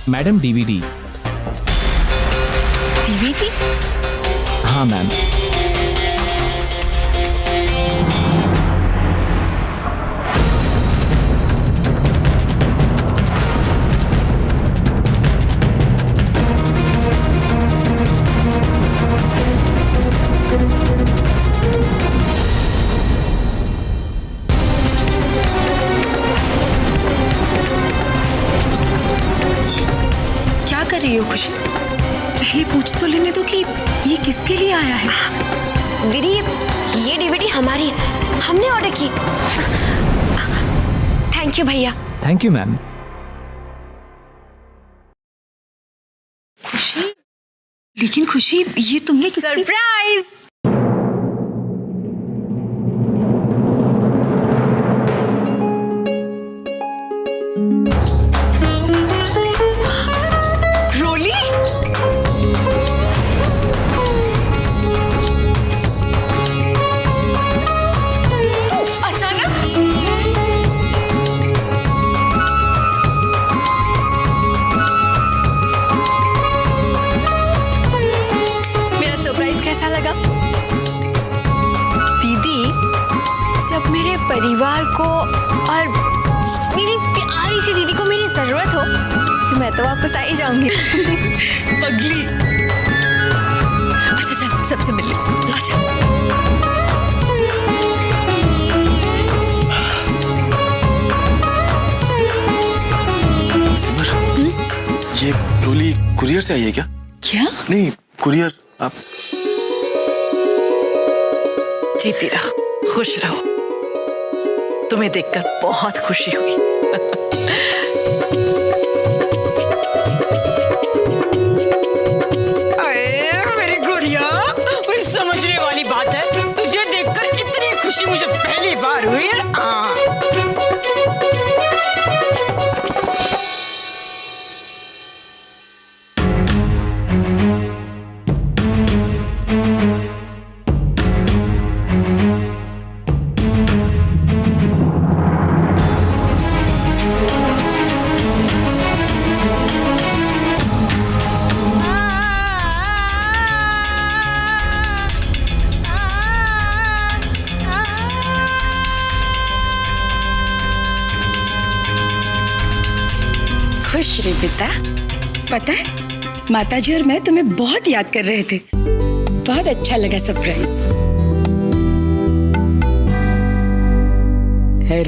Madam DVD. DVD? हाँ ma'am. कर रही हो खुशी? पहले पूछ तो लेने दो कि ये किसके लिए आया है। दीदी ये डीवीडी हमारी है, हमने ऑर्डर की। थैंक यू भैया। Thank you ma'am. खुशी, लेकिन खुशी ये तुमने किससे? सरप्राइज। जब मेरे परिवार को और मेरी प्यारी सी दीदी को मेरी जरूरत हो तो मैं तो वापस आ ही जाऊंगी। पगली। अच्छा चल सबसे मिल ले। अच्छा। सिमर, ये रोली कुरियर से आई है क्या? क्या? नहीं कुरियर। आप जीती रहो, खुश रहो। तुम्हें देखकर बहुत खुशी हुई। अरे मेरी गुड़िया, कोई समझने वाली बात है। तुझे देखकर इतनी खुशी मुझे पहली बार हुई है। खुश रे बेटा। पता है माताजी और मैं तुम्हें बहुत याद कर रहे थे। बहुत अच्छा लगा सरप्राइज।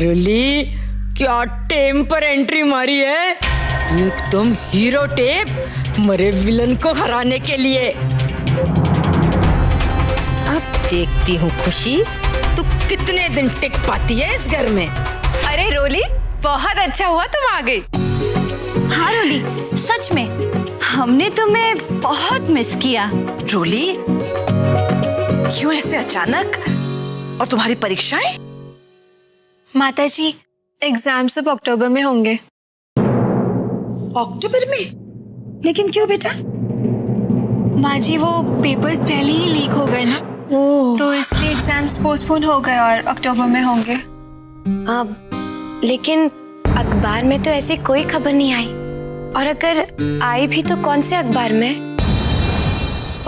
रोली क्या टेम पर एंट्री मारी है। एकदम हीरो टेप मरे विलन को हराने के लिए। अब देखती हूँ खुशी तू कितने दिन टिक पाती है इस घर में। अरे रोली बहुत अच्छा हुआ तुम आ गई। हाँ रोली, सच में हमने तुम्हें बहुत मिस किया। रोली क्यों ऐसे अचानक? और तुम्हारी परीक्षाएं? माताजी एग्जाम सब अक्टूबर में होंगे। अक्टूबर में? लेकिन क्यों बेटा? माँ जी वो पेपर्स पहले ही लीक हो गए ना, तो इसलिए एग्जाम्स पोस्टपोन हो गए और अक्टूबर में होंगे। लेकिन अखबार में तो ऐसी कोई खबर नहीं आई, और अगर आई भी तो कौन से अखबार में?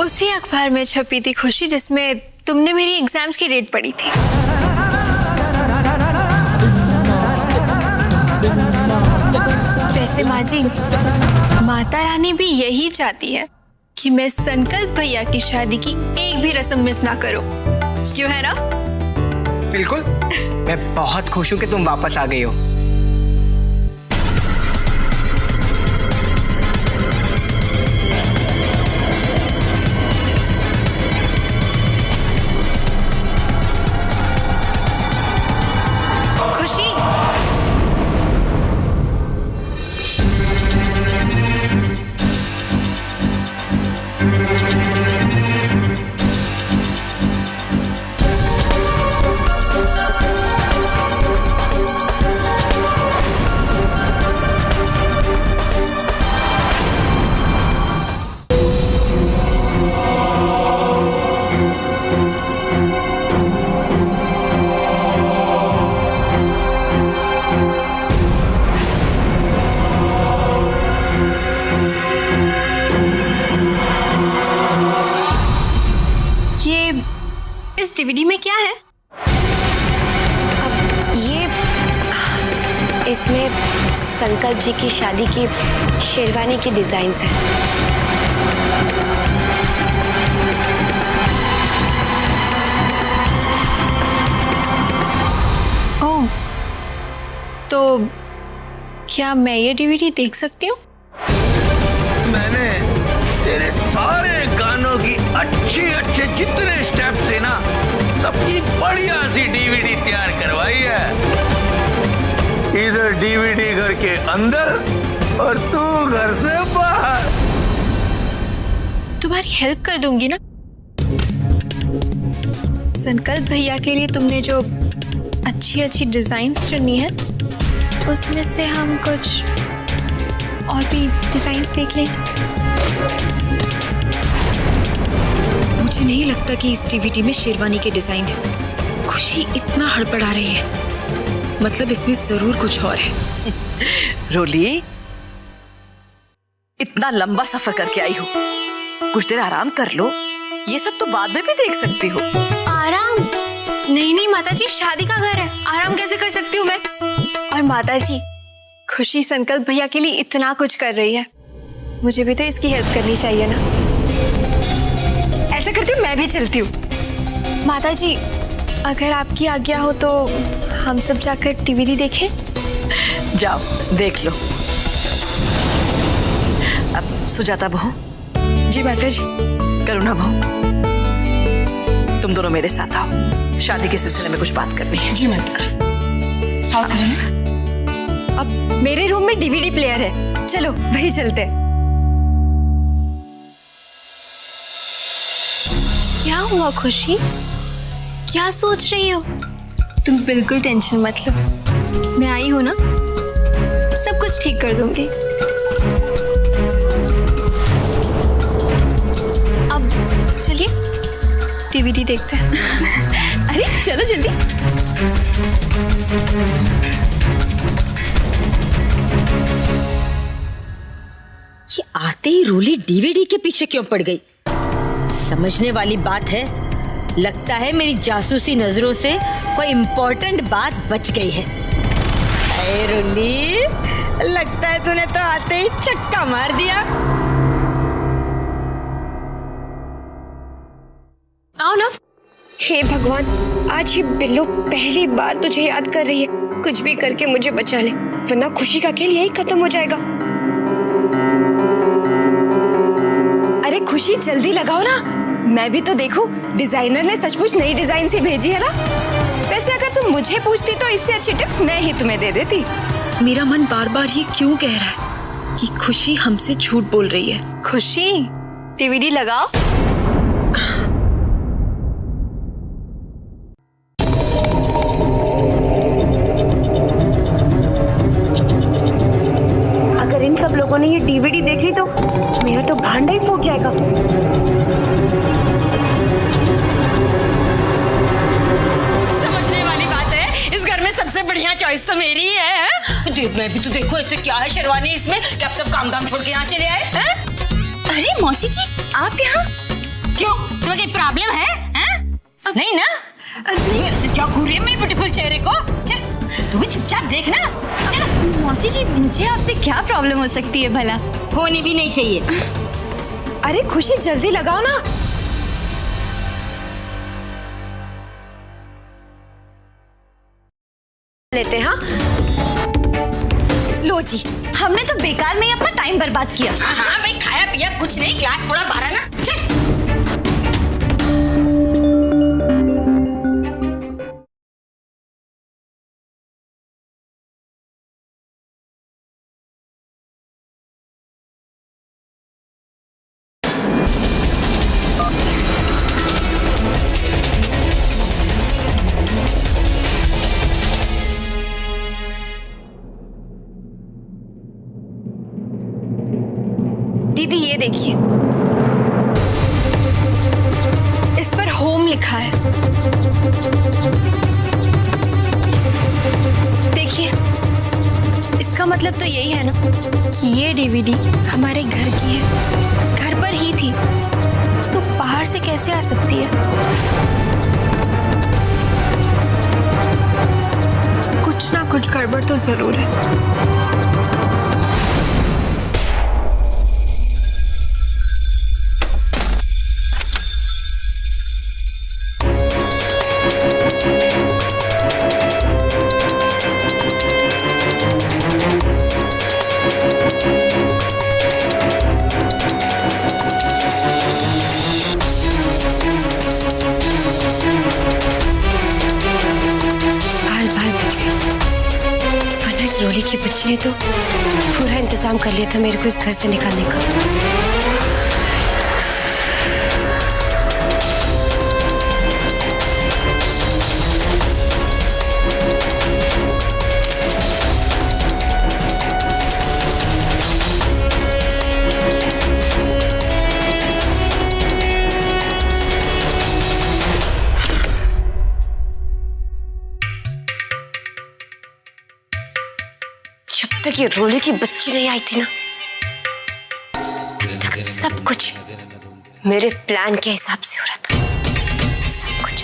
उसी अखबार में छपी थी खुशी जिसमें तुमने मेरी एग्जाम्स की डेट पढ़ी थी। वैसे माँ जी माता रानी भी यही चाहती है कि मैं संकल्प भैया की शादी की एक भी रस्म मिस ना करूं। क्यों है ना? बिल्कुल। मैं बहुत खुश हूँ कि तुम वापस आ गई हो। इस डीवीडी में क्या है? इसमें संकल्प जी की शादी की शेरवानी की डिजाइन्स हैं। ओह, तो क्या मैं ये डीवीडी देख सकती हूँ? मैंने तेरे सारे गानों की अच्छे जितने स्टेप थे ना, सबकी बढ़िया सी डीवीडी तैयार करवाई है। इधर डीवीडी घर के अंदर और तू घर से बाहर। तुम्हारी हेल्प कर दूंगी ना। संकल्प भैया के लिए तुमने जो अच्छी डिजाइन्स चुनी है, उसमें से हम कुछ और भी डिजाइन्स देख लें। मुझे नहीं लगता कि इस डीवीडी में शेरवानी के डिजाइन है। खुशी इतना हड़बड़ा रही है, मतलब इसमें जरूर कुछ और है। रोली, इतना लंबा सफर करके आई हो, कुछ देर आराम कर लो। ये सब तो बाद में भी देख सकती हो। आराम? नहीं माताजी, शादी का घर है, आराम कैसे कर सकती हूँ मैं? और माताजी, खुशी संकल्प भैया के लिए इतना कुछ कर रही है, मुझे भी तो इसकी हेल्प करनी चाहिए ना। ऐसा करती हूँ, मैं भी चलती हूँ। माताजी, अगर आपकी आज्ञा हो तो हम सब जाकर डीवीडी देखें? जाओ देख लो। अब सुजाता बहू। जी माताजी। करुणा बहू, तुम दोनों मेरे साथ आओ, शादी के सिलसिले में कुछ बात करनी है। जी माताजी। हाँ करुणा। अब मेरे रूम में डीवीडी प्लेयर है, चलो वही चलते हैं। क्या हुआ खुशी? क्या सोच रही हो? तुम बिल्कुल टेंशन मत लो, मैं आई हूं ना, सब कुछ ठीक कर दूंगी। अब चलिए डीवीडी देखते हैं। अरे चलो जल्दी। ये आते ही रोली डीवीडी के पीछे क्यों पड़ गई? समझने वाली बात है। लगता है मेरी जासूसी नजरों से कोई इम्पोर्टेंट बात बच गई है। अरे रोली, लगता है तूने तो आते ही छक्का मार दिया। आओ ना। हे भगवान, आज ये बिल्लो पहली बार तुझे याद कर रही है। कुछ भी करके मुझे बचा ले, वरना खुशी का खेल यही खत्म हो जाएगा। अरे खुशी, जल्दी लगाओ ना, मैं भी तो देखूं। डिजाइनर ने सचमुच नई डिजाइन से भेजी है ना। वैसे अगर तुम मुझे पूछती तो इससे अच्छी टिप्स मैं ही तुम्हें दे देती। मेरा मन बार बार ये क्यों कह रहा है कि खुशी हमसे झूठ बोल रही है। खुशी, डीवीडी लगाओ। अगर इन सब लोगों ने ये डीवीडी देख ली तो मेरा तो भांडा ही फूट जाएगा। समझने वाली बात है, इस घर में सबसे बढ़िया चॉइस तो मेरी है। मैं भी तो देखो ऐसे क्या है शेरवानी इसमें, कि आप सब काम धाम छोड़ के यहाँ चले आए हैं? अरे मौसी जी, आप यहाँ क्यों? तुम्हें कोई प्रॉब्लम है? नहीं ना? नहीं, ऐसे क्या घूर रही है मेरे ब्यूटीफुल चेहरे को? चल, तू भी चुपचाप देखना। चल। मौसी जी, मुझे आपसे क्या प्रॉब्लम हो सकती है भला? होनी भी नहीं चाहिए। अरे खुशी, जल्दी लगाओ ना। लेते हाँ। लो जी, हमने तो बेकार में ही अपना टाइम बर्बाद किया। हाँ भाई, खाया पिया कुछ नहीं, क्लास थोड़ा भरा ना। चल। दीदी ये देखिए, इस पर होम लिखा है। देखिए, इसका मतलब तो यही है ना कि ये डीवीडी हमारे घर की है, घर पर ही थी, तो बाहर से कैसे आ सकती है? गड़बड़ तो जरूर है। रोली की बच्ची ने तो पूरा इंतजाम कर लिया था मेरे को इस घर से निकालने का। जब तक ये रोली की बच्ची नहीं आई थी ना, तब तक सब कुछ मेरे प्लान के हिसाब से हो रहा था, सब कुछ।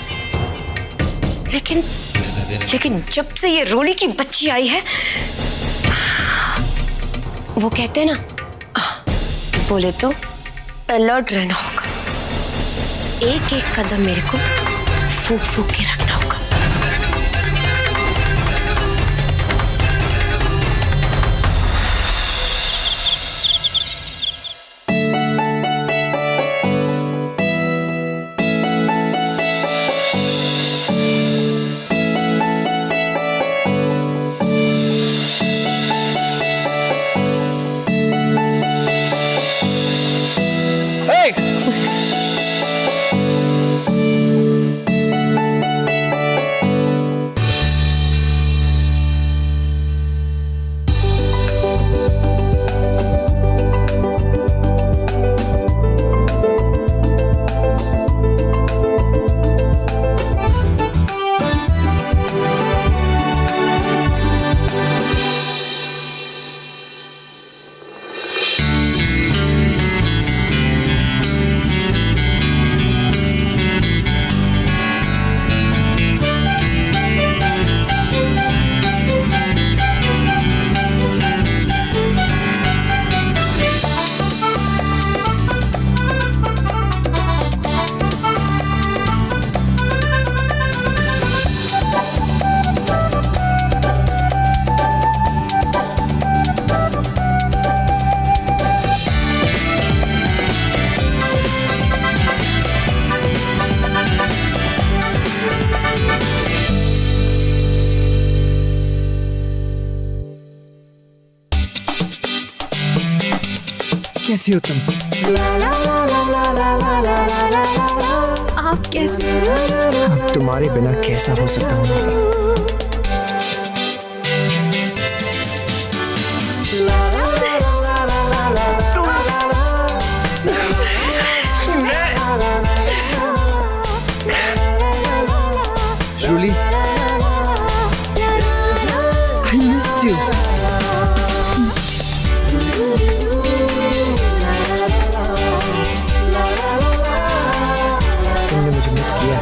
लेकिन जब से ये रोली की बच्ची आई है, वो कहते हैं ना, बोले तो अलर्ट रहना होगा। एक एक कदम मेरे को फूंक फूंक के रखना होगा। कैसी हो तुम? आप कैसे? तुम्हारे बिना कैसा हो सकता हूँ? Julie, I missed you. तुमने मुझे मिस किया।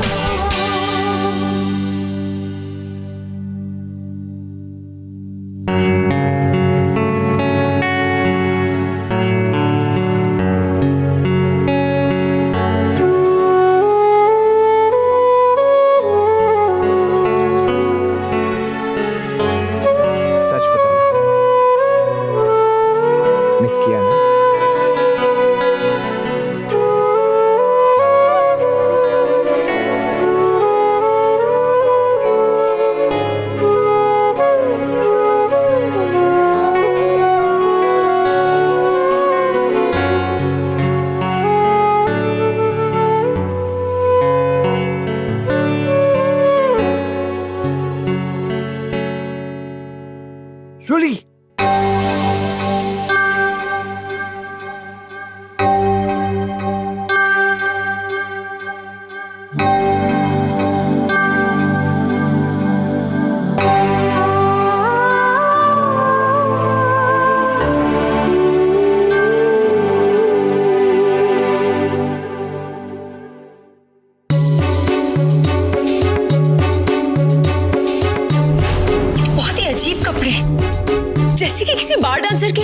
जैसे कि किसी बार डांसर के।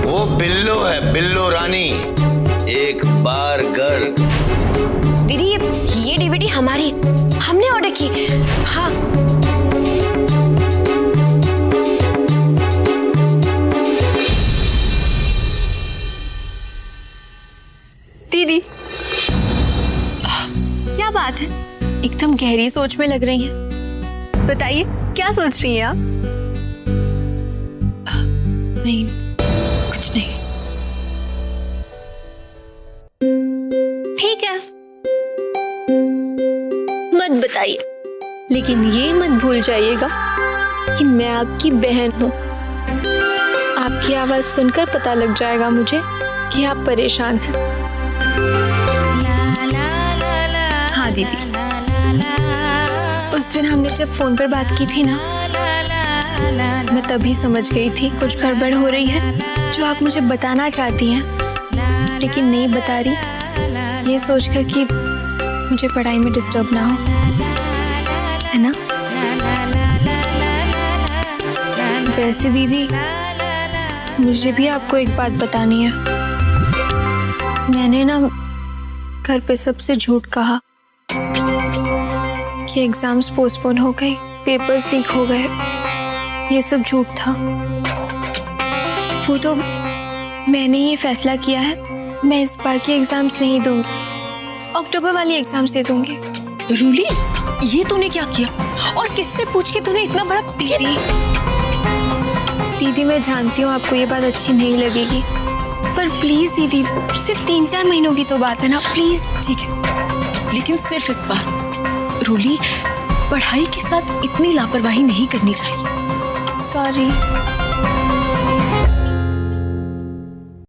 वो बिल्लो है, बिल्लो रानी, एक बार गर्ल। दीदी ये डीवीडी हमारी, हमने ऑर्डर की। हाँ दीदी, क्या बात है, एकदम गहरी सोच में लग रही हैं। बताइए क्या सोच रही हैं आप? नहीं, कुछ नहीं। ठीक है, मत बताइए, लेकिन ये मत भूल जाइएगा कि मैं आपकी बहन हूँ। आपकी आवाज सुनकर पता लग जाएगा मुझे कि आप परेशान हैं। हाँ दीदी, उस दिन हमने जब फोन पर बात की थी ना, मैं तभी समझ गई थी कुछ गड़बड़ हो रही है, जो आप मुझे बताना चाहती हैं लेकिन नहीं बता रही, ये सोचकर कि मुझे पढ़ाई में डिस्टर्ब ना हो, है ना? वैसे दीदी, मुझे भी आपको एक बात बतानी है। मैंने ना घर पे सबसे झूठ कहा कि एग्जाम्स पोस्टपोन हो गए, पेपर्स लीक हो गए, ये सब झूठ था। वो तो मैंने ये फैसला किया है, मैं इस बार के एग्जाम्स नहीं दूंगी, अक्टूबर वाली एग्जाम्स दे दूंगी। रूली, ये तूने क्या किया और किससे पूछ के तूने इतना बड़ा? दीदी मैं जानती हूँ आपको ये बात अच्छी नहीं लगेगी, पर प्लीज दीदी, सिर्फ 3-4 महीनों की तो बात है ना, प्लीज। ठीक है, लेकिन सिर्फ इस बार। रूली, पढ़ाई के साथ इतनी लापरवाही नहीं करनी चाहिए। सॉरी।